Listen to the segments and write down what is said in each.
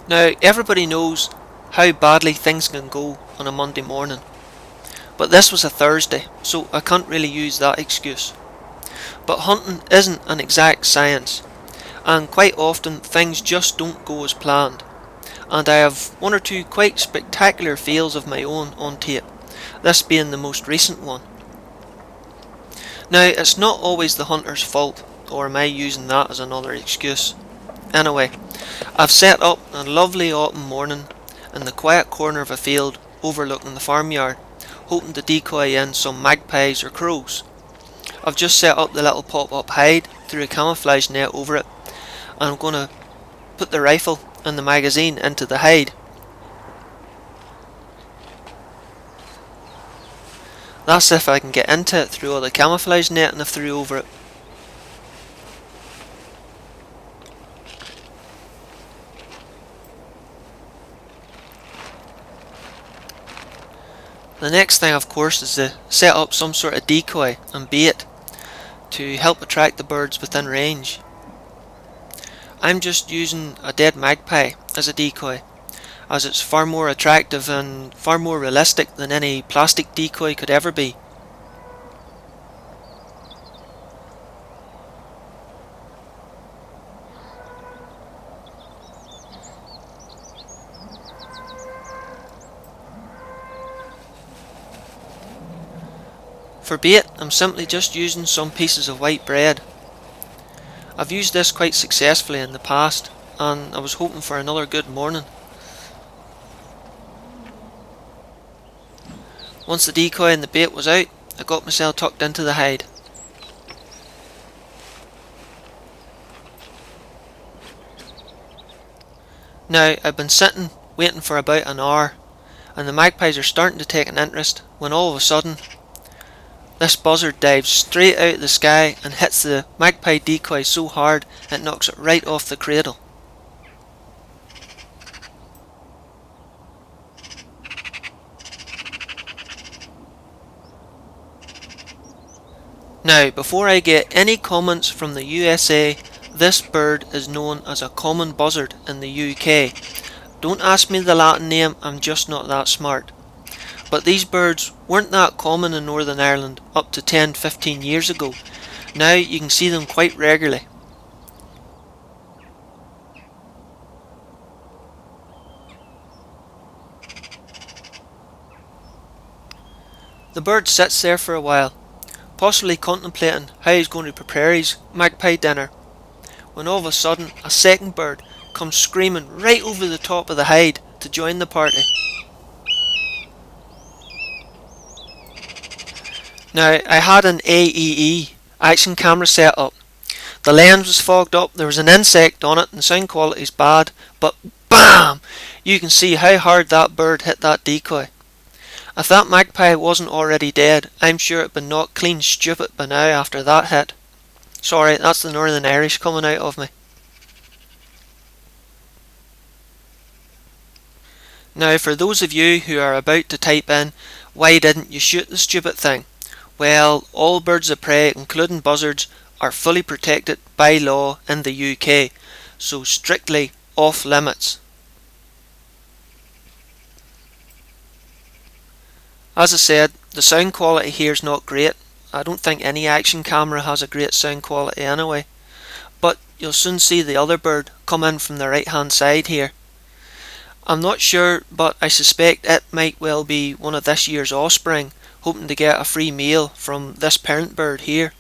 Now, everybody knows how badly things can go on a Monday morning, but this was a Thursday, so I can't really use that excuse. But hunting isn't an exact science, and quite often things just don't go as planned, and I have one or two quite spectacular fails of my own on tape, this being the most recent one. Now, it's not always the hunter's fault, or am I using that as another excuse? Anyway, I've set up a lovely autumn morning in the quiet corner of a field overlooking the farmyard, hoping to decoy in some magpies or crows. I've just set up the little pop-up hide, threw a camouflage net over it, and I'm going to put the rifle and the magazine into the hide. That's if I can get into it through all the camouflage net and I threw over it. The next thing, of course, is to set up some sort of decoy and bait to help attract the birds within range. I'm just using a dead magpie as a decoy, as it's far more attractive and far more realistic than any plastic decoy could ever be. For bait, I'm simply just using some pieces of white bread. I've used this quite successfully in the past, and I was hoping for another good morning. Once the decoy and the bait was out, I got myself tucked into the hide. Now, I've been sitting waiting for about an hour, and the magpies are starting to take an interest, when all of a sudden this buzzard dives straight out of the sky and hits the magpie decoy so hard it knocks it right off the cradle. Now, before I get any comments from the USA, this bird is known as a common buzzard in the UK. Don't ask me the Latin name, I'm just not that smart. But these birds weren't that common in Northern Ireland up to 10-15 years ago. Now you can see them quite regularly. The bird sits there for a while, possibly contemplating how he's going to prepare his magpie dinner, when all of a sudden a second bird comes screaming right over the top of the hide to join the party. Now, I had an AEE action camera set up. The lens was fogged up, there was an insect on it and the sound quality is bad, but BAM! You can see how hard that bird hit that decoy. If that magpie wasn't already dead, I'm sure it'd been knocked clean stupid by now after that hit. Sorry, that's the Northern Irish coming out of me. Now, for those of you who are about to type in, why didn't you shoot the stupid thing? Well, all birds of prey, including buzzards, are fully protected by law in the UK, so strictly off limits. As I said, the sound quality here is not great. I don't think any action camera has a great sound quality anyway. But you'll soon see the other bird come in from the right hand side here. I'm not sure, but I suspect it might well be one of this year's offspring, hoping to get a free meal from this parent bird here.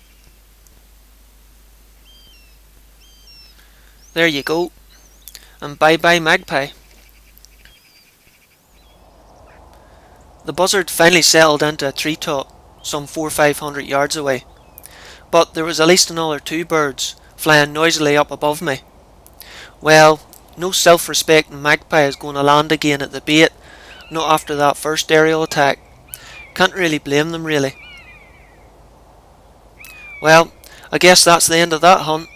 There you go, and bye bye magpie. The buzzard finally settled into a treetop some 400-500 yards away, but there was at least another two birds flying noisily up above me. Well, no self-respecting magpie is going to land again at the bait, not after that first aerial attack. Can't really blame them, really. Well, I guess that's the end of that hunt.